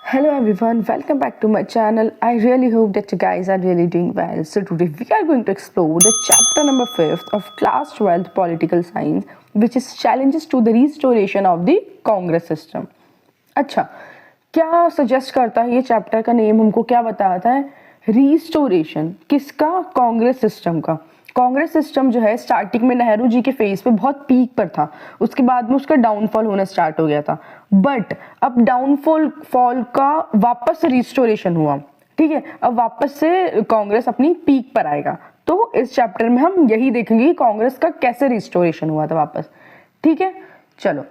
Hello everyone, welcome back to my channel. I really hope that you guys are really doing well. So today we are going to explore the chapter number 5th of class 12th political science, which is challenges to the restoration of the Congress system. अच्छा, क्या suggest करता है ये chapter का name? हमको क्या बताता है? रिस्टोरेशन किसका? कांग्रेस सिस्टम का। कांग्रेस सिस्टम जो है स्टार्टिंग में नेहरू जी के फेज पे बहुत पीक पर था, उसके बाद में उसका डाउनफॉल होना स्टार्ट हो गया था, बट अब डाउनफॉल का वापस से रिस्टोरेशन हुआ। ठीक है, अब वापस से कांग्रेस अपनी पीक पर आएगा। तो इस चैप्टर में हम यही देखेंगे कि कांग्रेस का कैसे रिस्टोरेशन हुआ था वापस। ठीक है, चलो।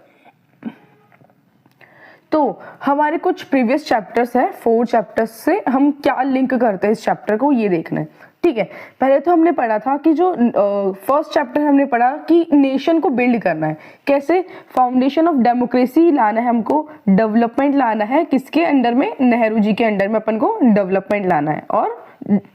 तो हमारे कुछ प्रीवियस चैप्टर्स है, 4 चैप्टर्स से हम क्या लिंक करते हैं इस चैप्टर को, ये देखना है। ठीक है, पहले तो हमने पढ़ा था कि जो फर्स्ट चैप्टर हमने पढ़ा कि नेशन को बिल्ड करना है, कैसे फाउंडेशन ऑफ डेमोक्रेसी लाना है, हमको डेवलपमेंट लाना है। किसके अंडर में? नेहरू जी के अंडर में अपन को डेवलपमेंट लाना है और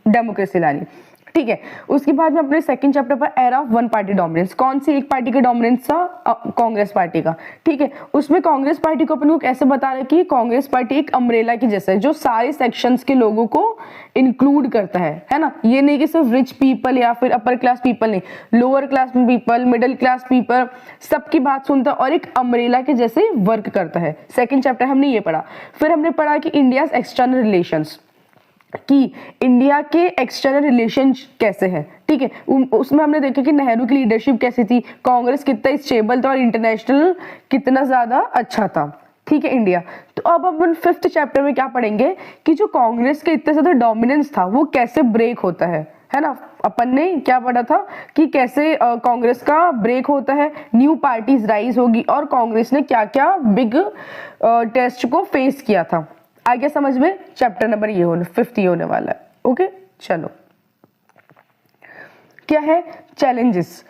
डेमोक्रेसी लानी। ठीक है, उसके बाद में अपने सेकंड चैप्टर पर era of one party dominance, कौन सी एक पार्टी का डोमिनेंस था? कांग्रेस पार्टी का। ठीक है, उसमें कांग्रेस पार्टी को अपन को कैसे बता रहे कि कांग्रेस पार्टी एक अम्ब्रेला की जैसा है जो सारे सेक्शंस के लोगों को इंक्लूड करता है ना। ये नहीं कि सिर्फ रिच पीपल या फिर अपर क्लास पीपल, नहीं, lower class people, middle class people, सबकी बात सुनता है और एक अम्ब्रेला के जैसे वर्क करता है। सेकेंड चैप्टर हमने ये पढ़ा। फिर हमने पढ़ा कि इंडिया एक्सटर्नल रिलेशंस, कि इंडिया के एक्सटर्नल रिलेशन कैसे है। ठीक है, उसमें हमने देखा कि नेहरू की लीडरशिप कैसी थी, कांग्रेस कितना स्टेबल था और इंटरनेशनल कितना ज्यादा अच्छा था। ठीक है, इंडिया। तो अब अपन 5th चैप्टर में क्या पढ़ेंगे कि जो कांग्रेस का इतना ज्यादा डोमिनेंस था वो कैसे ब्रेक होता है ना। अपन ने क्या पढ़ा था कि कैसे कांग्रेस का ब्रेक होता है, न्यू पार्टीज राइज होगी और कांग्रेस ने क्या क्या बिग टेस्ट को फेस किया था। आ गया समझ में? चैप्टर नंबर ये 5th ये होने वाला है। ओके, चलो। क्या है? Challenges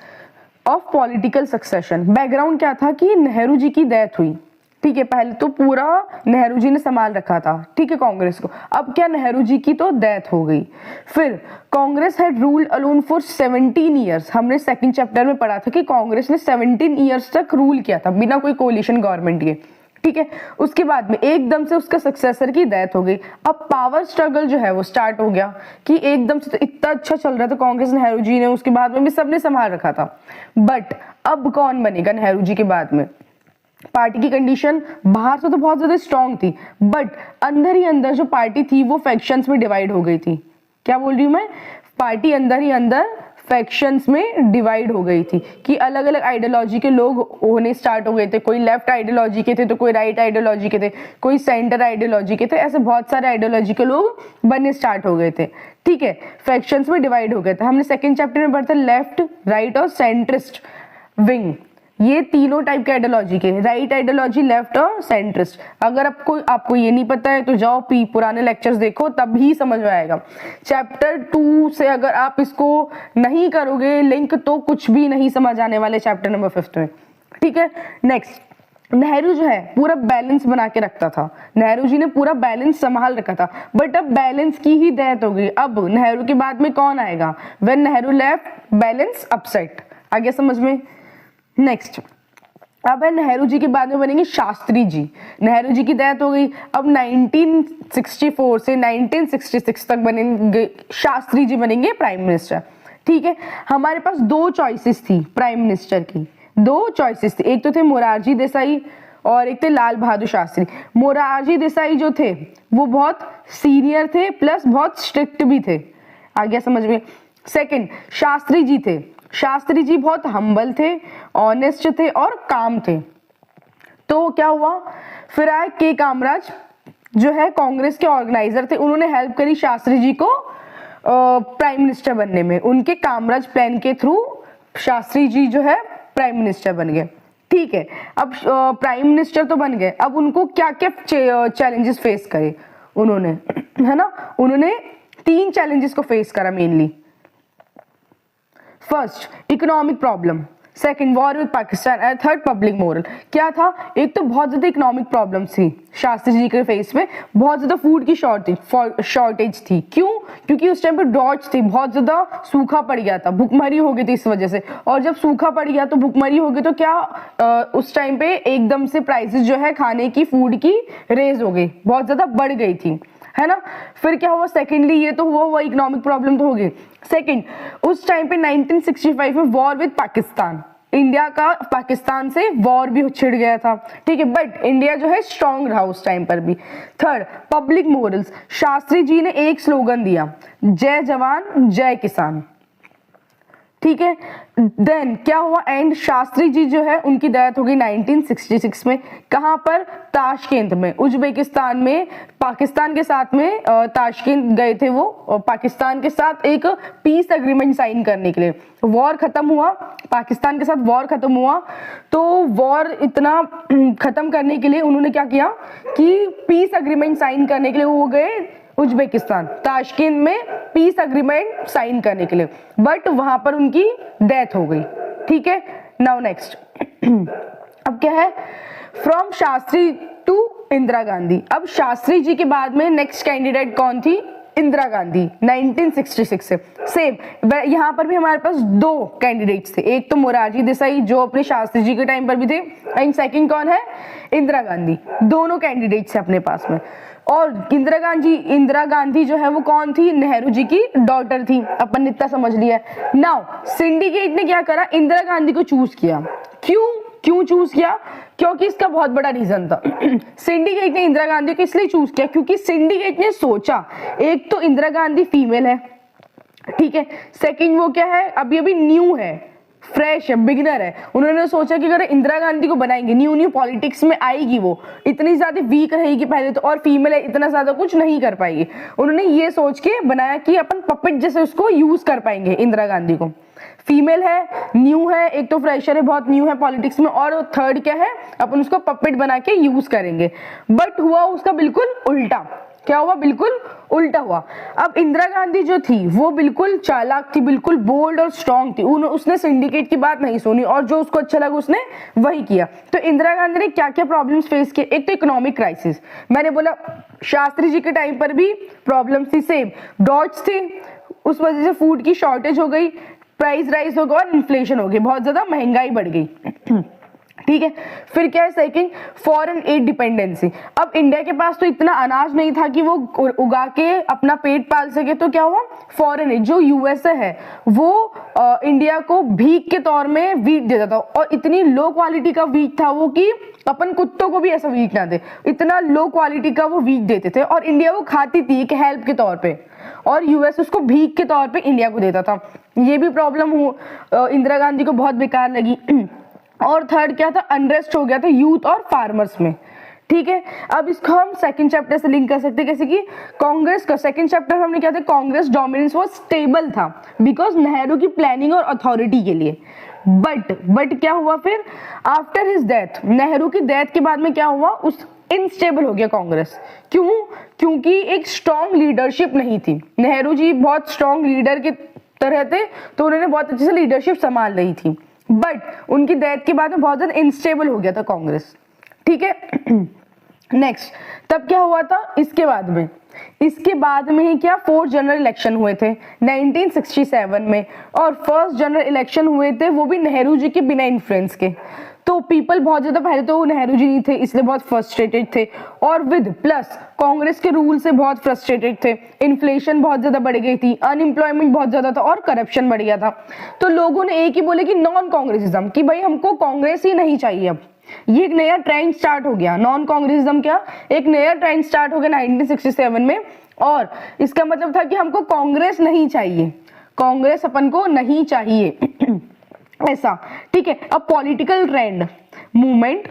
of political succession. Background क्या था कि नेहरू जी की डेथ हुई। ठीक है, पहले तो पूरा नेहरू जी ने संभाल रखा था, ठीक है, कांग्रेस को। अब क्या, नेहरू जी की तो डेथ हो गई। फिर Congress had ruled alone for 17 years. हमने सेकंड चैप्टर में पढ़ा था कि कांग्रेस ने 17 ईयर्स तक रूल किया था बिना कोई कोलिशन गवर्नमेंट के। ठीक है, उसके बाद में एकदम से उसका सक्सेसर की डेथ हो गई। अब पावर स्ट्रगल जो है वो स्टार्ट हो गया कि एकदम से तो इतना अच्छा चल रहा था कांग्रेस, नेहरू जी ने, उसके बाद में भी सबने संभाल रखा था, बट अब कौन बनेगा नेहरू जी के बाद में? पार्टी की कंडीशन बाहर से तो बहुत ज्यादा स्ट्रांग थी, बट अंदर ही अंदर जो पार्टी थी वो फैक्शंस में डिवाइड हो गई थी। क्या बोल रही हूं मैं? पार्टी अंदर ही अंदर फैक्शंस में डिवाइड हो गई थी कि अलग अलग आइडियोलॉजी के लोग होने स्टार्ट हो गए थे। कोई लेफ्ट आइडियोलॉजी के थे तो कोई राइट आइडियोलॉजी के थे, कोई सेंटर आइडियोलॉजी के थे, ऐसे बहुत सारे आइडियोलॉजी के लोग बनने स्टार्ट हो गए थे। ठीक है, फैक्शंस में डिवाइड हो गए थे। हमने सेकेंड चैप्टर में पढ़ा था लेफ्ट, राइट और सेंट्रिस्ट विंग, ये तीनों टाइप के आइडियोलॉजी के, राइट आइडियोलॉजी, लेफ्ट और सेंट्रिस्ट। अगर आपको ये नहीं पता है तो जाओ पुराने लेक्चर्स देखो, तभी समझ में आएगा। चैप्टर 2 से अगर आप इसको नहीं करोगे लिंक तो कुछ भी नहीं समझ आने वाले चैप्टर नंबर 5 में। ठीक है, नेक्स्ट। नेहरू जो है पूरा बैलेंस बना के रखता था, नेहरू जी ने पूरा बैलेंस संभाल रखा था, बट अब बैलेंस की ही डेथ हो गई। अब नेहरू के बाद में कौन आएगा? When Nehru left, balance upset. आ गया समझ में? नेक्स्ट, अब है नेहरू जी के बाद में बनेंगे शास्त्री जी। नेहरू जी की डेथ हो गई, अब 1964 से 1966 तक बनेंगे शास्त्री जी, बनेंगे प्राइम मिनिस्टर। ठीक है, हमारे पास 2 चॉइसेस थी प्राइम मिनिस्टर की, 2 चॉइसेस थी, एक तो थे मोरारजी देसाई और एक थे लाल बहादुर शास्त्री। मोरारजी देसाई जो थे वो बहुत सीनियर थे प्लस बहुत स्ट्रिक्ट भी थे। आ गया समझ में? सेकंड, शास्त्री जी थे, शास्त्री जी बहुत हम्बल थे, ऑनेस्ट थे और काम थे। तो क्या हुआ, फिर आए के कामराज जो है कांग्रेस के ऑर्गेनाइजर थे, उन्होंने हेल्प करी शास्त्री जी को प्राइम मिनिस्टर बनने में। उनके कामराज प्लान के थ्रू शास्त्री जी जो है प्राइम मिनिस्टर बन गए। ठीक है, अब प्राइम मिनिस्टर तो बन गए, अब उनको क्या क्या चैलेंजेस फेस करे उन्होंने, है ना। उन्होंने 3 चैलेंजेस को फेस करा mainly. First, economic problem. Second war with Pakistan and third public moral. क्या था, एक तो बहुत ज्यादा इकोनॉमिक प्रॉब्लम थी शास्त्री जी के फेस में, बहुत ज्यादा फूड की शॉर्टेज थी। क्यों? क्योंकि उस टाइम पे ड्रॉट थी, बहुत ज्यादा सूखा पड़ गया था, भुखमरी हो गई थी इस वजह से। और जब सूखा पड़ गया तो भुखमरी हो गई तो क्या उस टाइम पे एकदम से प्राइसेस जो है खाने की, फूड की रेज हो गई, बहुत ज्यादा बढ़ गई थी, है ना। फिर क्या हुआ, सेकेंडली ये तो हुआ इकोनॉमिक प्रॉब्लम तो हो गई। सेकेंड, उस टाइम पे 1965 में वॉर विद पाकिस्तान, इंडिया का पाकिस्तान से वॉर भी छिड़ गया था, ठीक है, बट इंडिया जो है स्ट्रांग रहा उस टाइम पर भी। Third, public morals, Shastri ji ने एक स्लोगन दिया, जय जवान जय किसान, ठीक है। देन क्या हुआ, एंड शास्त्री जी जो है उनकी डेथ हो गई 1966 में। कहां पर? ताशकेंत में, उज्बेकिस्तान में, पाकिस्तान के साथ में ताशकेंत गए थे वो, पाकिस्तान के साथ एक पीस एग्रीमेंट साइन करने के लिए। वॉर खत्म हुआ, पाकिस्तान के साथ वॉर खत्म हुआ, तो वॉर इतना खत्म करने के लिए उन्होंने क्या किया कि पीस एग्रीमेंट साइन करने के लिए वो गए उज्बेकिस्तान, ताशकेंत में पीस एग्रीमेंट साइन करने के लिए, बट वहां पर उनकी डेथ हो गई, ठीक है। नाउ नेक्स्ट, अब क्या है, फ्रॉम शास्त्री टू इंदिरा गांधी। अब शास्त्री जी के बाद में नेक्स्ट कैंडिडेट कौन थी? इंदिरा गांधी 1966 से। सेम यहाँ पर भी हमारे पास दो कैंडिडेट्स थे, एक तो मोरारजी देसाई जो अपने शास्त्री जी के टाइम पर भी थे, एंड सेकंड कौन है? इंदिरा गांधी। दोनों कैंडिडेट्स है अपने पास में। और इंदिरा गांधी जो है वो कौन थी? नेहरू जी की डॉटर थी, अपन इतना समझ लिया। नाउ सिंडिकेट ने क्या करा, इंदिरा गांधी को चूज किया। क्यों चूज किया? क्योंकि इसका बहुत बड़ा रीजन था। सिंडिकेट ने इंदिरा गांधी को इसलिए चूज किया क्योंकि सिंडिकेट ने सोचा, एक तो इंदिरा गांधी फीमेल है, ठीक है, सेकंड वो क्या है, अभी न्यू है, फ्रेश है, बिगिनर है। उन्होंने सोचा कि अगर इंदिरा गांधी को बनाएंगे, न्यू पॉलिटिक्स में आएगी, वो इतनी ज्यादा वीक रहेगी पहले तो, और फीमेल है, इतना ज्यादा कुछ नहीं कर पाएगी। उन्होंने ये सोच के बनाया कि अपन पपेट जैसे उसको यूज कर पाएंगे इंदिरा गांधी को। फीमेल है, न्यू है, एक तो फ्रेशर है, बहुत न्यू है पॉलिटिक्स में, और थर्ड क्या है, अपन उसको पपेट बना के यूज करेंगे। बट हुआ उसका बिल्कुल उल्टा। क्या हुआ? बिल्कुल उल्टा हुआ। अब इंदिरा गांधी जो थी वो बिल्कुल चालाक थी, बिल्कुल बोल्ड और स्ट्रांग थी, उसने सिंडिकेट की बात नहीं सुनी और जो उसको अच्छा लगा उसने वही किया। तो इंदिरा गांधी ने क्या क्या प्रॉब्लम्स फेस किए? एक तो इकोनॉमिक क्राइसिस, मैंने बोला शास्त्री जी के टाइम पर भी प्रॉब्लम्स थी, सेम डॉट्स थे, उस वजह से फूड की शॉर्टेज हो गई, प्राइस राइज हो गया और इन्फ्लेशन हो गई, बहुत ज्यादा महंगाई बढ़ गई, ठीक है। फिर क्या है? Second, foreign add dependency. अब इंडिया के पास तो इतना अनाज नहीं था कि वो उगा के अपना पेट पाल सके, तो क्या हुआ, फॉरेन एड, जो यूएसए है वो इंडिया को भीख के तौर में वीट देता था, और इतनी लो क्वालिटी का वीट था वो कि अपन कुत्तों को भी ऐसा वीट ना दे, इतना लो क्वालिटी का वो वीट देते थे, और इंडिया वो खाती थी एक हेल्प के तौर पे, और यूएस उसको भीख के तौर पे इंडिया को देता था। ये भी प्रॉब्लम इंदिरा गांधी को बहुत बेकार लगी। और थर्ड क्या था? अनरेस्ट हो गया था यूथ और फार्मर्स में, ठीक है। अब इसको हम सेकंड चैप्टर से लिंक कर सकते हैं, कैसे कि कांग्रेस का सेकंड चैप्टर हमने क्या था, कांग्रेस डोमिनेंस वो स्टेबल था बिकॉज नेहरू की प्लानिंग और अथॉरिटी के लिए। बट क्या हुआ फिर? आफ्टर हिज डेथ, नेहरू की डेथ के बाद में क्या हुआ, उस इनस्टेबल हो गया कांग्रेस। क्योंकि एक स्ट्रॉन्ग लीडरशिप नहीं थी। नेहरू जी बहुत स्ट्रॉन्ग लीडर के तरह थे, तो उन्होंने बहुत अच्छे से लीडरशिप संभाल रही थी, बट उनकी डेथ के बाद में बहुत ज्यादा इनस्टेबल हो गया था कांग्रेस, ठीक है। नेक्स्ट, तब क्या हुआ था? इसके बाद में ही क्या, 4 जनरल इलेक्शन हुए थे 1967 में, और फर्स्ट जनरल इलेक्शन हुए थे वो भी नेहरू जी के बिना इन्फ्लुएंस के। तो पीपल बहुत ज्यादा, पहले तो नेहरू जी नहीं थे इसलिए बहुत फ्रस्ट्रेटेड थे, और विद प्लस कांग्रेस के रूल से बहुत फ्रस्ट्रेटेड थे। इन्फ्लेशन बहुत ज्यादा बढ़ गई थी, अनएम्प्लॉयमेंट बहुत ज्यादा था, और करप्शन बढ़ गया था। तो लोगों ने एक ही बोले कि नॉन कांग्रेसिज्म, कि भाई हमको कांग्रेस ही नहीं चाहिए। अब ये एक नया ट्रेंड स्टार्ट हो गया, नॉन कांग्रेसिज्म क्या, एक नया ट्रेंड स्टार्ट हो गया 1967 में, और इसका मतलब था कि हमको कांग्रेस नहीं चाहिए, कांग्रेस अपन को नहीं चाहिए ऐसा, ठीक है। अब political trend movement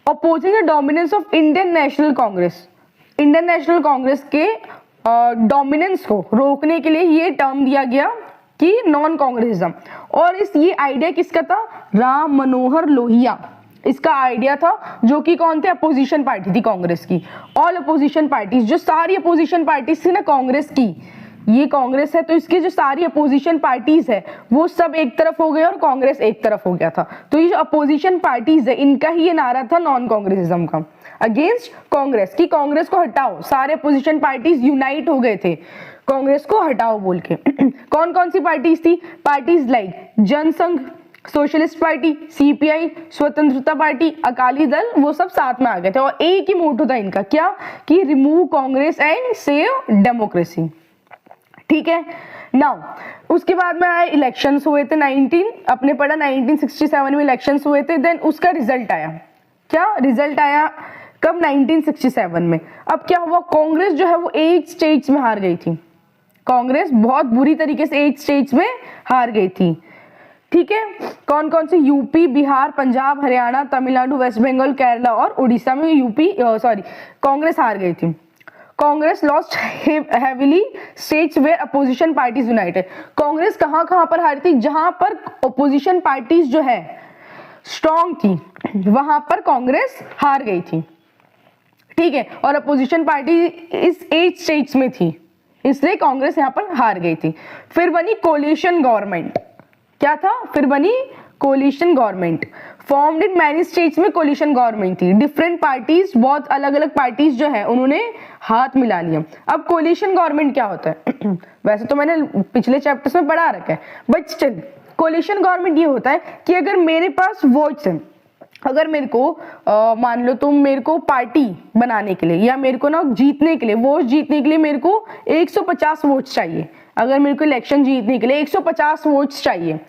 opposing the dominance of Indian national Congress के डोमिनेंस को रोकने के लिए ये टर्म दिया गया कि नॉन कांग्रेसिज्म। और ये आइडिया किसका था? राम मनोहर लोहिया, इसका आइडिया था, जो कि कौन थे? अपोजिशन पार्टी थी कांग्रेस की। ऑल अपोजिशन पार्टीज, जो सारी अपोजिशन पार्टीज थी ना कांग्रेस की, ये कांग्रेस है, तो इसकी जो सारी अपोजिशन पार्टीज है वो सब एक तरफ हो गए और कांग्रेस एक तरफ हो गया था। तो ये जो अपोजिशन पार्टीज है इनका ही ये नारा था नॉन कांग्रेसिज्म का, अगेंस्ट कांग्रेस, कि कांग्रेस को हटाओ। सारे अपोजिशन पार्टीज यूनाइट हो गए थे कांग्रेस को हटाओ बोल के। कौन कौन सी पार्टीज थी? Parties like Jansangh, socialist party, CPI, Swatantrata party, Akali Dal, वो सब साथ में आ गए थे और एक ही मोटो था इनका, क्या? कि remove Congress and save democracy. ठीक है। नाउ उसके बाद में आए इलेक्शंस हुए थे 1967 में इलेक्शंस हुए थे। देन उसका रिजल्ट आया, क्या रिजल्ट आया कब? 1967 में। अब क्या हुआ? कांग्रेस जो है वो 8 स्टेट्स में हार गई थी। कांग्रेस बहुत बुरी तरीके से 8 स्टेट्स में हार गई थी। ठीक है। कौन कौन से? यूपी, बिहार, पंजाब, हरियाणा, तमिलनाडु, वेस्ट बंगाल, केरला और उड़ीसा में कांग्रेस हार गई थी। Congress lost heavily states where opposition parties united. Congress कहां कहां पर हारी थी? जहां पर अपोजिशन पार्टीज जो है स्ट्रॉन्ग थी वहां पर कांग्रेस हार गई थी। ठीक है। और अपोजिशन पार्टी इस 8 स्टेट्स में थी, इसलिए कांग्रेस यहां पर हार गई थी। फिर बनी कोलिशन गवर्नमेंट। क्या था? फिर बनी coalition government. Formed in many states में कोलिशन गवर्नमेंट थी। डिफरेंट पार्टीज, बहुत अलग अलग पार्टीज जो है उन्होंने हाथ मिला लिया। अब कोलिशन गवर्नमेंट क्या होता है? वैसे तो मैंने पिछले चैप्टर्स में पढ़ा रखा है, बट स्टिल कोलिशन गवर्नमेंट ये होता है कि अगर मेरे पास वोट्स हैं, अगर मेरे को मान लो तुम मेरे को पार्टी बनाने के लिए या मेरे को ना जीतने के लिए, वोट जीतने के लिए मेरे को 150 वोट्स चाहिए। अगर मेरे को इलेक्शन जीतने के लिए 150 वोट्स चाहिए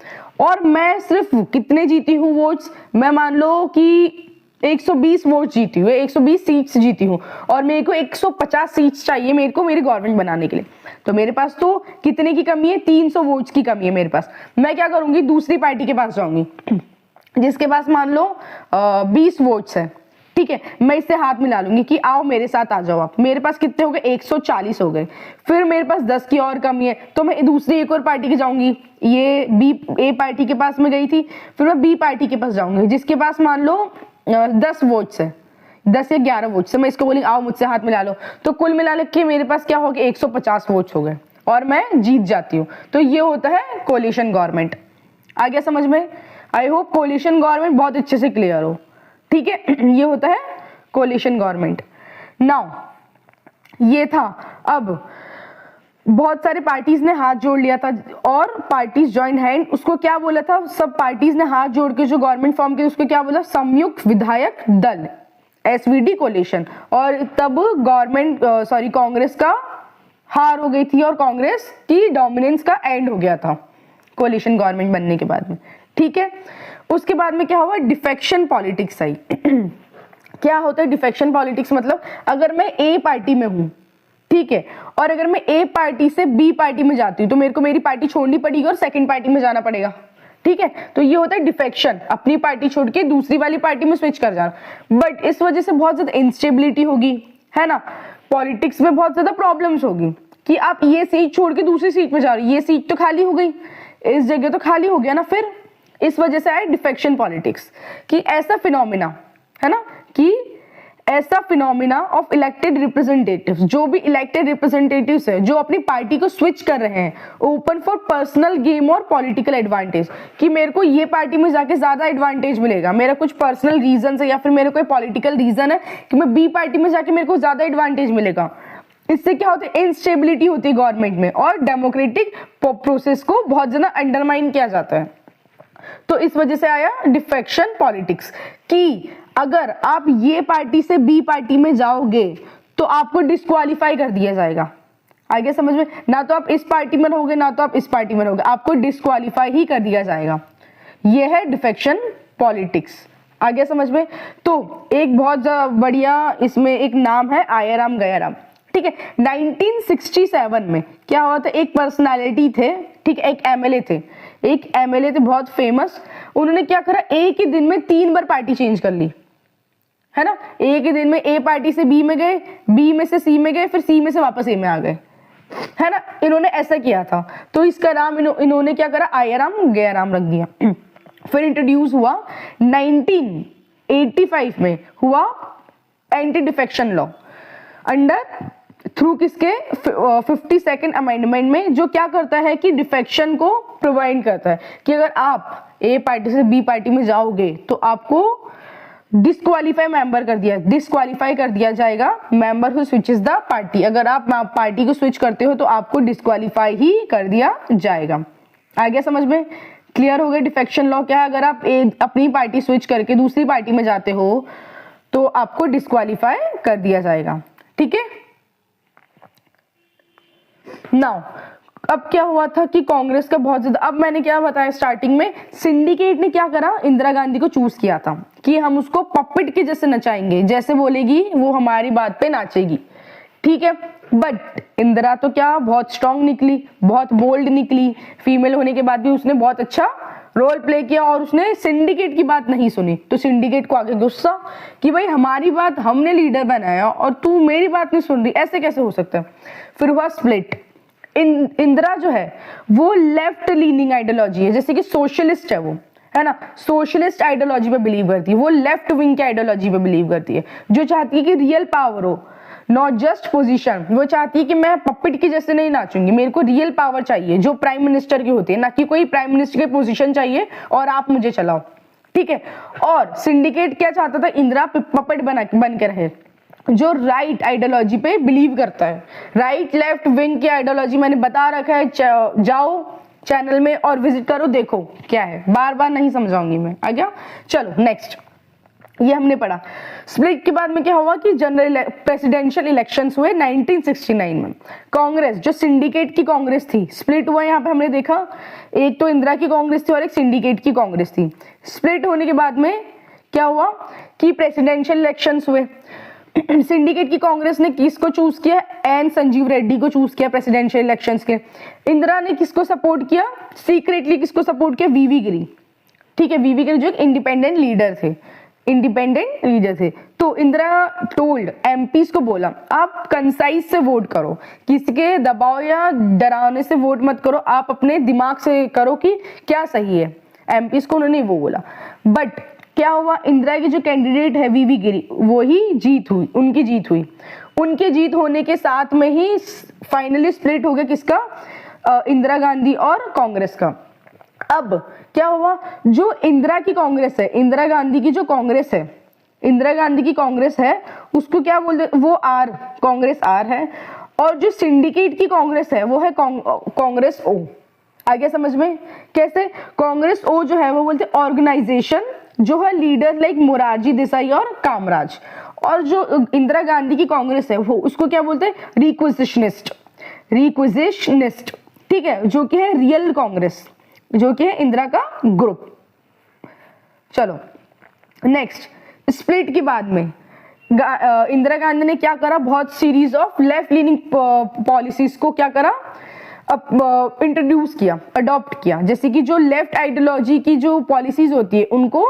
और मैं सिर्फ कितने जीती हूँ वोट्स? मैं मान लो कि 120 वोट जीती हूँ, 120 सीट्स जीती हूँ और मेरे को 150 सीट्स चाहिए मेरे को मेरी गवर्नमेंट बनाने के लिए। तो मेरे पास तो कितने की कमी है? 300 वोट्स की कमी है मेरे पास। मैं क्या करूंगी? दूसरी पार्टी के पास जाऊंगी जिसके पास मान लो 20 वोट्स है। ठीक है। मैं इससे हाथ मिला लूंगी कि आओ मेरे साथ आ जाओ आप। मेरे पास कितने हो गए? 140 हो गए। फिर मेरे पास 10 की और कमी है तो मैं दूसरी एक और पार्टी के जाऊंगी। ये ए पार्टी के पास में गई थी, फिर मैं बी पार्टी के पास जाऊंगी जिसके पास मान लो 10 वोट्स है, 10 या 11 वोट्स है। मैं इसको बोलेंगे आओ मुझसे हाथ मिला लो, तो कुल मिला के मेरे पास क्या हो गया? 150 वोट्स हो गए और मैं जीत जाती हूँ। तो ये होता है कोलिशन गवर्नमेंट। आ गया समझ में? आई होप कोलिशन गवर्नमेंट बहुत अच्छे से क्लियर हो। ठीक है। ये होता है कोलिशन गवर्नमेंट। नाउ ये था। अब बहुत सारे पार्टीज ने हाथ जोड़ लिया था और पार्टीज जॉइन हैंड, उसको क्या बोला था? सब पार्टीज ने हाथ जोड़ के जो गवर्नमेंट फॉर्म की उसको क्या बोला? संयुक्त विधायक दल, एसवीडी कोलिशन। और तब गवर्नमेंट कांग्रेस का हार हो गई थी और कांग्रेस की डोमिनेंस का एंड हो गया था कोलिशन गवर्नमेंट बनने के बाद में। ठीक है। उसके बाद में क्या हुआ? Defection politics I. क्या होता है डिफेक्शन पॉलिटिक्स? मतलब अगर मैं ए पार्टी में हूं, ठीक है, और अगर मैं ए पार्टी से बी पार्टी में जाती हूँ तो मेरे को मेरी पार्टी छोड़नी पड़ेगी और सेकंड पार्टी में जाना पड़ेगा। ठीक है। तो ये होता है डिफेक्शन, अपनी पार्टी छोड़ के दूसरी वाली पार्टी में स्विच कर जाना। बट इस वजह से बहुत ज्यादा इंस्टेबिलिटी होगी, है ना, पॉलिटिक्स में बहुत ज्यादा प्रॉब्लम्स होगी कि आप ये सीट छोड़ के दूसरी सीट में जा रहे हो, ये सीट तो खाली हो गई, इस जगह तो खाली हो गया ना। फिर इस वजह से आए डिफेक्शन पॉलिटिक्स कि ऐसा फिनोमिना, है ना, कि ऐसा फिनोमिना ऑफ इलेक्टेड रिप्रेजेंटेटिव्स, जो भी इलेक्टेड रिप्रेजेंटेटिव्स है जो अपनी पार्टी को स्विच कर रहे हैं ओपन फॉर पर्सनल गेम और पॉलिटिकल एडवांटेज, कि मेरे को ये पार्टी में जाके ज्यादा एडवांटेज मिलेगा, मेरा कुछ पर्सनल रीजन है या फिर मेरा कोई पॉलिटिकल रीजन है कि मैं बी पार्टी में जाके मेरे को ज्यादा एडवांटेज मिलेगा। इससे क्या होता है? इंस्टेबिलिटी होती है गवर्नमेंट में और डेमोक्रेटिक प्रोसेस को बहुत ज्यादा अंडरमाइन किया जाता है। तो इस वजह से आया डिफेक्शन पॉलिटिक्स कि अगर आप ये पार्टी से बी पार्टी में जाओगे तो आपको डिस्क्वालीफाई कर दिया जाएगा। आगे समझ में? ना तो आप इस पार्टी में रहोगे ना तो आप इस पार्टी में रहोगे, आपको डिस्क्वालीफाई ही कर दिया जाएगा। यह है डिफेक्शन पॉलिटिक्स। आगे समझ में? तो एक बहुत बढ़िया इसमें एक नाम है आयाराम गयाराम। ठीक है। 1967 में क्या हुआ था? एक पर्सनालिटी थे, ठीक है, एक एमएलए थे बहुत फेमस। उन्होंने क्या करा? एक ही दिन में 3 बार पार्टी चेंज कर ली, है ना। एक ही दिन में ए पार्टी से बी में गए, बी में से सी में गए, फिर सी में से वापस ए में आ गए, है ना। इन्होंने ऐसा किया था तो इसका नाम इन्होंने क्या करा? आयाराम गयाराम रख दिया। फिर इंट्रोड्यूस हुआ 1985 में हुआ anti defection law under through किसके 52nd अमेंडमेंट में, जो क्या करता है कि डिफेक्शन को प्रोवाइड करता है कि अगर आप ए पार्टी से बी पार्टी में जाओगे तो आपको डिस्क्वालीफाई कर दिया जाएगा member who switches the party. अगर आप पार्टी को स्विच करते हो तो आपको डिस्क्वालीफाई ही कर दिया जाएगा। आ गया समझ में? क्लियर हो गया डिफेक्शन लॉ क्या है? अगर आप अपनी पार्टी स्विच करके दूसरी पार्टी में जाते हो तो आपको डिस्क्वालीफाई कर दिया जाएगा। ठीक है। नाउ अब क्या हुआ था कि कांग्रेस का बहुत ज्यादा, अब मैंने क्या बताया स्टार्टिंग में, सिंडिकेट ने क्या करा, इंदिरा गांधी को चूज किया था कि हम उसको पपेट के जैसे नचाएंगे, जैसे बोलेगी वो हमारी बात पे नाचेगी। ठीक है। बट इंदिरा तो क्या बहुत स्ट्रांग निकली, बहुत बोल्ड निकली, फीमेल होने के बाद भी उसने बहुत अच्छा रोल प्ले किया और उसने सिंडिकेट की बात नहीं सुनी। तो सिंडिकेट को आगे गुस्सा कि भाई हमारी बात हमने लीडर बनाया और तू मेरी बात नहीं सुन रही, ऐसे कैसे हो सकता है। फिर हुआ स्प्लिट। इंदिरा जो है वो लेफ्ट लीनिंग आइडियोलॉजी है, जैसे कि सोशलिस्ट है वो, है ना, सोशलिस्ट आइडियोलॉजी पे बिलीव करती है, वो लेफ्ट विंग की आइडियोलॉजी पे बिलीव करती है, जो चाहती है कि रियल पावर हो, नॉट जस्ट पोजीशन। वो चाहती है कि मैं पपेट की जैसे नहीं नाचूंगी, मेरे को रियल पावर चाहिए जो प्राइम मिनिस्टर की होती है, ना कि कोई प्राइम मिनिस्टर की पोजीशन चाहिए और आप मुझे चलाओ। ठीक है। और सिंडिकेट क्या चाहता था, इंदिरा पपेट बन के रहे, जो राइट आइडियोलॉजी पे बिलीव करता है। राइट लेफ्ट विंग की आइडियोलॉजी मैंने बता रखा है, जाओ चैनल में और विजिट करो, देखो क्या है, बार बार नहीं समझाऊंगी मैं। आ गया? चलो नेक्स्ट, ये हमने पढ़ा। स्प्लिट के बाद में क्या हुआ कि जनरल प्रेसिडेंशियल इलेक्शंस हुए 1969 में। कांग्रेस जो सिंडिकेट की कांग्रेस थी, स्प्लिट हुआ, यहाँ पे हमने देखा एक तो इंदिरा की कांग्रेस थी और एक सिंडिकेट की कांग्रेस थी। स्प्लिट होने के बाद में क्या हुआ कि प्रेसिडेंशियल इलेक्शंस हुए। सिंडिकेट की कांग्रेस ने किसको चूज किया, एन संजीव रेड्डी को चूज किया प्रेसिडेंशियल इलेक्शंस के। इंदिरा ने किसको सपोर्ट किया, सीक्रेटली किसको सपोर्ट किया, वीवी गिरी। ठीक है, वीवी गिरी जो एक इंडिपेंडेंट लीडर थे। तो इंदिरा टोल्ड एमपीज को बोला, आप कंसाइज से वोट करो, किसी के दबाव या डराने से वोट मत करो, आप अपने दिमाग से करो कि क्या सही है। एमपीज को उन्होंने वो बोला। बट क्या हुआ, इंदिरा की जो कैंडिडेट है वीवी गिरी, वो ही उनकी जीत हुई। उनके जीत होने के साथ में ही फाइनली स्प्लिट हो गया किसका, इंदिरा गांधी और कांग्रेस का। अब क्या हुआ, जो इंदिरा की कांग्रेस है, इंदिरा गांधी की कांग्रेस है, उसको क्या बोलते, वो कांग्रेस आर है, और जो सिंडिकेट की कांग्रेस है वो है कांग्रेस ओ। आगे समझ में कैसे, कांग्रेस ओ जो है वो बोलते ऑर्गेनाइजेशन जो है लीडर लाइक मोरारजी देसाई और कामराज, और जो इंदिरा गांधी की कांग्रेस है वो उसको क्या बोलते हैं, रिक्विजिशनिस्ट। ठीक है, जो कि है रियल कांग्रेस, जो कि है इंदिरा का ग्रुप। चलो नेक्स्ट, स्प्लिट के बाद में इंदिरा गांधी ने क्या करा, बहुत series of left leaning policies को क्या करा, इंट्रोड्यूस किया, अडॉप्ट किया, जैसे कि जो लेफ्ट आइडियोलॉजी की जो पॉलिसीज होती है उनको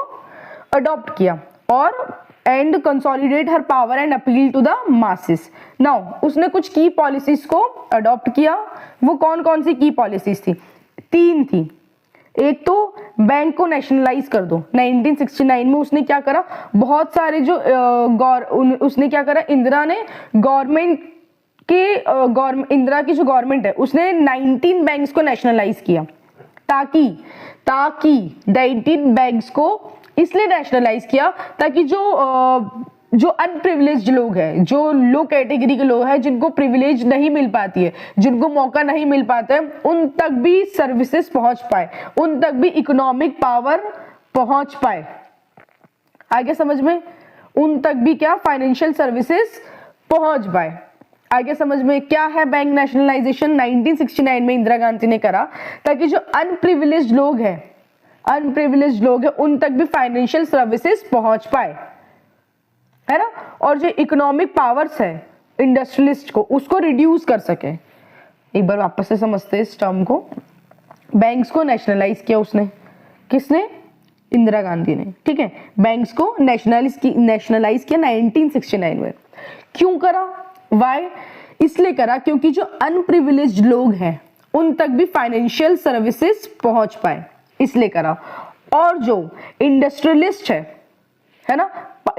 अडॉप्ट किया, और and consolidate her power and appeal to the masses. Now उसने कुछ की पॉलिसीज को अडॉप्ट किया। वो कौन कौन सी की पॉलिसीज थी, 3 थी। एक तो बैंक को नेशनलाइज कर दो। 1969 में उसने क्या करा, बहुत सारे जो उसने क्या करा, इंदिरा ने इंदिरा की जो गवर्नमेंट है उसने 19 बैंक्स को नेशनलाइज किया, ताकि 19 बैंक्स को इसलिए नेशनलाइज किया ताकि जो अनप्रिविलेज्ड लोग हैं, जो लो कैटेगरी के लोग हैं, जिनको प्रिविलेज नहीं मिल पाती है, जिनको मौका नहीं मिल पाता है, उन तक भी सर्विसेज पहुंच पाए, उन तक भी इकोनॉमिक पावर पहुंच पाए। आगे समझ में, उन तक भी क्या फाइनेंशियल सर्विसेज पहुंच पाए। आगे समझ में, क्या है बैंक नेशनलाइजेशन 1969 में इंदिरा गांधी ने करा, ताकि जो अनप्रिविलेज्ड लोग हैं उन तक भी फाइनेंशियल सर्विसेज पहुंच पाए, है ना, और जो इकोनॉमिक पावर्स है इंडस्ट्रियलिस्ट को, उसको रिड्यूस कर सके। एक बार वापस से समझते हैं इस टर्म को। बैंक्स को नेशनलाइज किया उसने, किसने, इंदिरा गांधी ने। ठीक है, बैंक्स को नेशनलाइज किया 1969 में। क्यों करा, वाई, इसलिए करा क्योंकि जो अनप्रिविलेज्ड लोग हैं उन तक भी फाइनेंशियल सर्विसेज पहुंच पाए, इसलिए करा। और जो इंडस्ट्रियलिस्ट है है ना,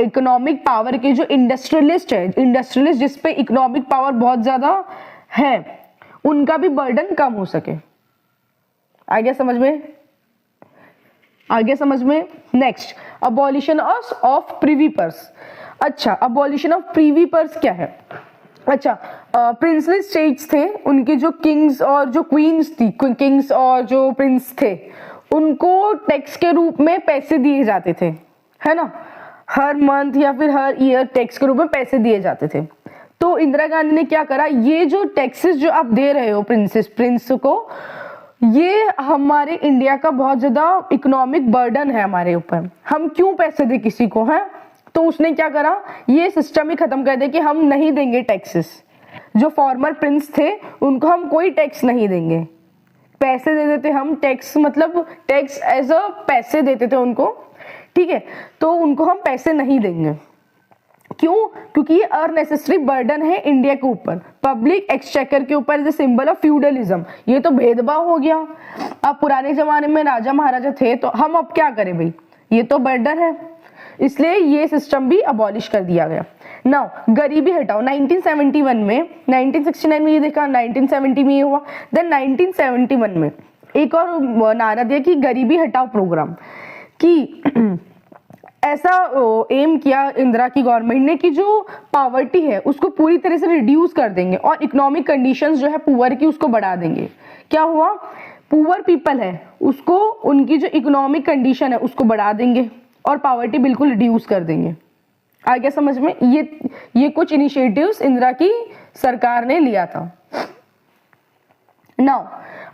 इकोनॉमिक पावर के जो इंडस्ट्रियलिस्ट है, इंडस्ट्रियलिस्ट जिस पे इकोनॉमिक पावर बहुत ज्यादा है, उनका भी बर्डन कम हो सके। आ गया समझ में? आ गया समझ में? Next, abolition of privy purse. अच्छा, अबॉलिशन ऑफ प्रिवी पर्स क्या है? अच्छा, प्रिंसली स्टेट्स थे, उनके जो किंग्स और जो क्वींस थी, किंग्स और जो प्रिंस थे, उनको टैक्स के रूप में पैसे दिए जाते थे, है ना, हर मंथ या फिर हर ईयर टैक्स के रूप में पैसे दिए जाते थे। तो इंदिरा गांधी ने क्या करा, ये जो टैक्सेस जो आप दे रहे हो प्रिंस को, ये हमारे इंडिया का बहुत ज्यादा इकोनॉमिक बर्डन है हमारे ऊपर, हम क्यों पैसे दे किसी को, है। तो उसने क्या करा, ये सिस्टम ही खत्म कर दे कि हम नहीं देंगे टैक्सेस, जो फॉर्मर प्रिंस थे उनको हम कोई टैक्स नहीं देंगे, पैसे दे देते हम, टैक्स मतलब टैक्स एज अ पैसे देते थे उनको, ठीक है, तो उनको हम पैसे नहीं देंगे। क्यों? क्योंकि ये अननेसेसरी बर्डन है इंडिया के ऊपर, पब्लिक एक्सचेकर के ऊपर, इज सिंबल ऑफ फ्यूडलिज्म। ये तो भेदभाव हो गया। अब पुराने जमाने में राजा महाराजा थे, तो हम अब क्या करें भाई, ये तो बर्डन है, इसलिए ये सिस्टम भी अबॉलिश कर दिया गया। नाउ गरीबी हटाओ, 1971 में, 1969 में ये देखा, 1970 में ये हुआ, देन 1971 में एक और नारा दिया कि गरीबी हटाओ प्रोग्राम, कि ऐसा एम किया इंदिरा की गवर्नमेंट ने कि जो पॉवर्टी है उसको पूरी तरह से रिड्यूस कर देंगे और इकोनॉमिक कंडीशंस जो है पुअर की उसको बढ़ा देंगे। क्या हुआ, पुअर पीपल है उसको, उनकी जो इकोनॉमिक कंडीशन है उसको बढ़ा देंगे और पॉवर्टी बिल्कुल रिड्यूस कर देंगे। आ गया समझ में? ये कुछ इनिशिएटिव्स इंदिरा की सरकार ने लिया था। नाउ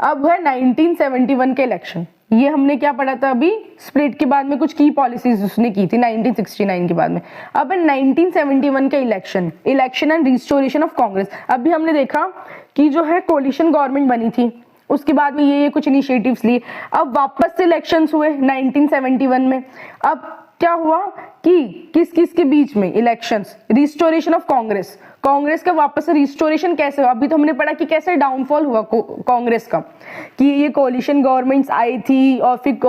अब है 1971 के इलेक्शन, ये हमने क्या पढ़ा था अभी, स्प्लिट के बाद में कुछ की पॉलिसीज उसने की थी 1969 के बाद में। अब 1971 का election and restoration of Congress. अभी हमने देखा कि जो है कोलिशन गवर्नमेंट बनी थी, उसके बाद में ये कुछ इनिशिएटिव्स लिए, अब वापस से इलेक्शंस हुए 1971 में। अब क्या हुआ कि किस किस के बीच में इलेक्शंस, रिस्टोरेशन ऑफ कांग्रेस का वापस से रिस्टोरेशन कैसे हुआ, अभी तो हमने पढ़ा कि कैसे डाउनफॉल हुआ कांग्रेस का, कि ये कोलिशन गवर्नमेंट्स आई थी और फिर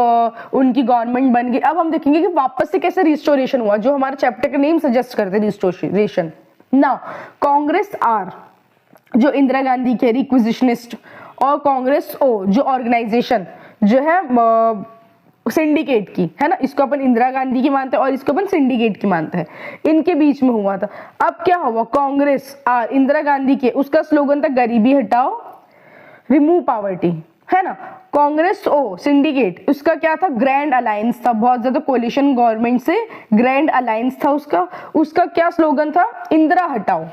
उनकी गवर्नमेंट बन गई। अब हम देखेंगे कि वापस से कैसे रिस्टोरेशन हुआ, जो हमारे चैप्टर का नेम सजेस्ट करते हैं, रिस्टोरेशन। नाउ कांग्रेस आर जो इंदिरा गांधी के रिक्विजिशनिस्ट, और कांग्रेस ओ जो ऑर्गेनाइजेशन जो है सिंडिकेट की, है ना, इसको अपन इंदिरा गांधी की मानते हैं और इसको अपन सिंडिकेट की मानते हैं, इनके बीच में हुआ था। अब क्या हुआ, कांग्रेस आर इंदिरा गांधी के, उसका स्लोगन था गरीबी हटाओ रिमूव पॉवर्टी, है ना। कांग्रेस ओ सिंडिकेट, उसका क्या था, ग्रैंड अलायंस था, बहुत ज्यादा कोलिशन गवर्नमेंट से ग्रैंड अलायंस था उसका क्या स्लोगन था, इंदिरा हटाओ,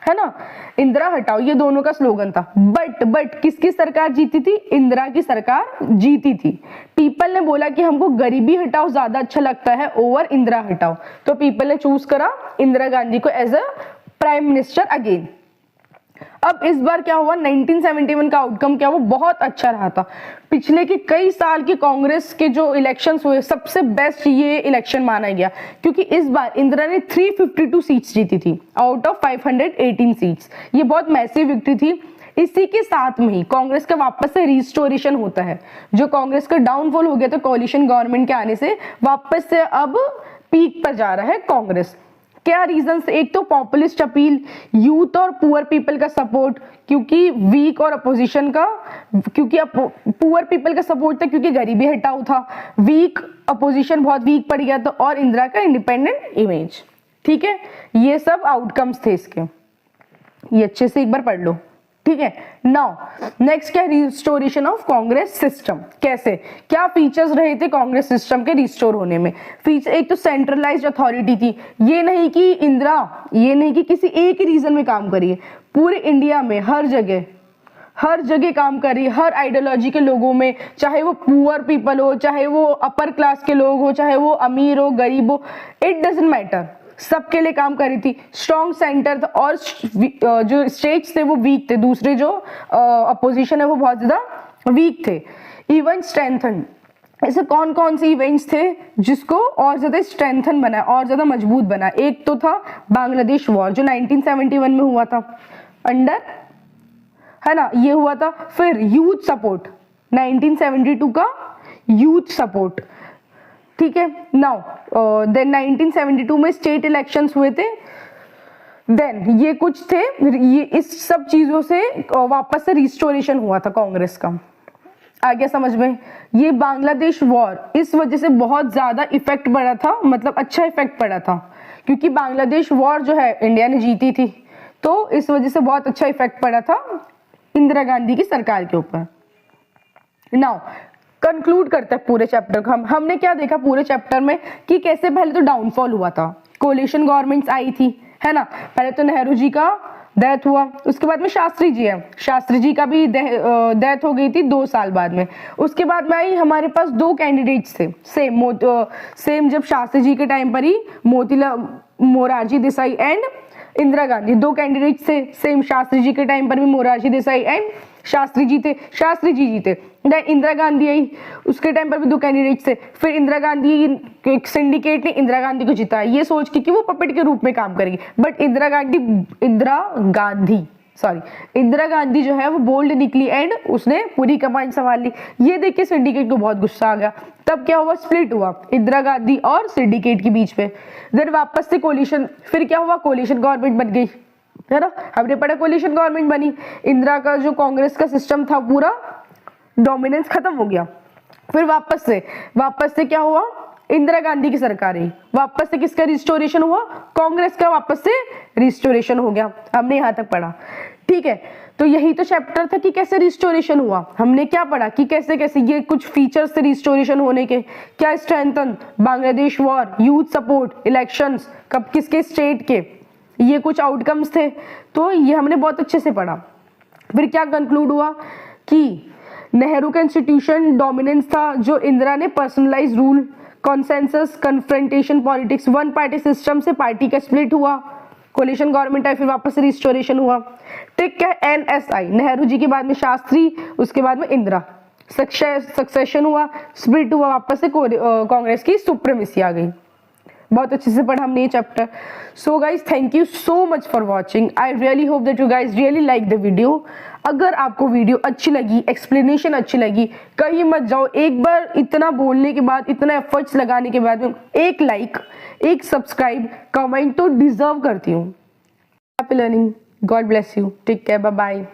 है ना, इंदिरा हटाओ, ये दोनों का स्लोगन था। बट किसकी सरकार जीती थी, इंदिरा की सरकार जीती थी। पीपल ने बोला कि हमको गरीबी हटाओ ज्यादा अच्छा लगता है ओवर इंदिरा हटाओ, तो पीपल ने चूज करा इंदिरा गांधी को as a prime minister again. अब इस बार क्या हुआ, 1971 का आउटकम क्या हुआ, बहुत अच्छा रहा था। पिछले के कई साल के कांग्रेस के जो इलेक्शंस हुए, सबसे बेस्ट ये इलेक्शन माना गया, क्योंकि इस बार इंदिरा ने 352 सीट्स जीती थी आउट ऑफ 518 सीट्स। ये बहुत मैसिव विक्ट्री थी। इसी के साथ में ही कांग्रेस का वापस से रिस्टोरेशन होता है, जो कांग्रेस का डाउनफॉल हो गया था कोलिशन गवर्नमेंट के आने से, वापस से अब पीक पर जा रहा है कांग्रेस। क्या रीजंस, एक तो पॉपुलिस्ट अपील, यूथ और पुअर पीपल का सपोर्ट, क्योंकि वीक और अपोजिशन का, क्योंकि पुअर पीपल का सपोर्ट था क्योंकि गरीबी हटाओ था, वीक अपोजिशन बहुत वीक पड़ गया था, और इंदिरा का इंडिपेंडेंट इमेज। ठीक है, ये सब आउटकम्स थे इसके, ये अच्छे से एक बार पढ़ लो। ठीक है, नाउ नेक्स्ट क्या, रिस्टोरेशन ऑफ कांग्रेस सिस्टम। कैसे, क्या फीचर्स रहे थे कांग्रेस सिस्टम के रिस्टोर होने में। फीचर एक तो सेंट्रलाइज्ड अथॉरिटी थी, ये नहीं कि इंदिरा, ये नहीं कि किसी एक ही रीजन में काम करिए, पूरे इंडिया में हर जगह काम कर रही है, हर आइडियोलॉजी के लोगों में, चाहे वो पुअर पीपल हो, चाहे वो अपर क्लास के लोग हो, चाहे वो अमीर हो गरीब हो, इट डजंट मैटर, सबके लिए काम कर रही थी। स्ट्रॉन्ग सेंटर था, और जो स्टेट्स थे वो वीक थे, दूसरे जो अपोजिशन है वो बहुत ज्यादा वीक थे। इवेंट स्ट्रेंथन, ऐसे कौन कौन से इवेंट्स थे जिसको और ज्यादा स्ट्रेंथन बना, और ज्यादा मजबूत बना। एक तो था बांग्लादेश वॉर जो 1971 में हुआ था अंडर, है ना, ये हुआ था। फिर यूथ सपोर्ट, 1972 का यूथ सपोर्ट, ठीक है। नाउ देन 1972 में स्टेट इलेक्शंस हुए थे। देन ये कुछ थे, ये इस सब चीजों से वापस से रिस्टोरेशन हुआ था कांग्रेस का। आ गया समझ में? ये बांग्लादेश वॉर इस वजह से बहुत ज्यादा इफेक्ट पड़ा था, मतलब अच्छा इफेक्ट पड़ा था, क्योंकि बांग्लादेश वॉर जो है इंडिया ने जीती थी, तो इस वजह से बहुत अच्छा इफेक्ट पड़ा था इंदिरा गांधी की सरकार के ऊपर। नाउ कंक्लूड करते हैं पूरे चैप्टर को। हमने क्या देखा पूरे चैप्टर में कि कैसे पहले तो डाउनफॉल हुआ था, कोलिशन गवर्नमेंट्स आई थी, है ना। पहले तो नेहरू जी का डेथ हुआ, उसके बाद में शास्त्री जी है, शास्त्री जी का भी डेथ हो गई थी 2 साल बाद में। उसके बाद में आई हमारे पास 2 कैंडिडेट्स थे सेम जब शास्त्री जी के टाइम पर ही मोतीलाल मोरारजी देसाई एंड इंदिरा गांधी, 2 कैंडिडेट्स थे सेम। शास्त्री जी के टाइम पर भी मोरारजी देसाई एंड शास्त्री जी थे, शास्त्री जी जीते। देन इंदिरा गांधी आई, उसके टाइम पर भी 2 कैंडिडेट्स थे। फिर इंदिरा गांधी एक सिंडिकेट ने इंदिरा गांधी को जिताया, ये सोच के कि वो पपेट के रूप में काम करेगी, बट इंदिरा गांधी जो है वो बोल्ड निकली एंड उसने पूरी कमांड संभाल ली। ये देख के सिंडिकेट को बहुत गुस्सा आ गया। तब क्या हुआ, स्प्लिट हुआ इंदिरा गांधी और सिंडिकेट के बीच में। देन वापस से कोलिशन, फिर क्या हुआ, कोलिशन गवर्नमेंट बन गई, है ना। हमने पढ़ा कोलिशन गवर्नमेंट बनी, इंदिरा का जो कांग्रेस का सिस्टम था पूरा डोमिनेंस खत्म हो गया। फिर वापस से क्या हुआ, इंदिरा गांधी की सरकार आई, वापस से किसका रिस्टोरेशन हुआ, कांग्रेस का वापस से रिस्टोरेशन हो गया। हमने यहां तक पढ़ा, ठीक है। तो यही तो चैप्टर था कि कैसे रिस्टोरेशन हुआ। हमने क्या पढ़ा कि कैसे कैसे ये कुछ फीचर्स थे रिस्टोरेशन होने के, क्या strengthen, Bangladesh war, youth support, elections कब किसके स्टेट के, ये कुछ आउटकम्स थे। तो ये हमने बहुत अच्छे से पढ़ा। फिर क्या कंक्लूड हुआ कि नेहरू का इंस्टीट्यूशन डोमिनेंस था, जो इंदिरा ने personalise rule, consensus, confrontation politics, one party system से पार्टी का स्प्लिट हुआ, कोलिशन गवर्नमेंट आई, फिर वापस से रिस्टोरेशन हुआ। ठीक है। NSI, नेहरू जी के बाद में शास्त्री, उसके बाद में इंदिरा, सक्सेशन हुआ, स्प्लिट हुआ, वापस से कांग्रेस की सुप्रीमेसी आ गई। बहुत अच्छे से पढ़ा हमने ये chapter. So guys thank you so much for watching. I really hope that you guys really like the video. अगर आपको वीडियो अच्छी लगी, एक्सप्लेनेशन अच्छी लगी, कहीं मत जाओ, एक बार इतना बोलने के बाद, इतना एफर्ट्स लगाने के बाद एक लाइक, एक सब्सक्राइब, कमेंट तो डिजर्व करती हूँ। Happy learning, God bless you, take care, bye bye.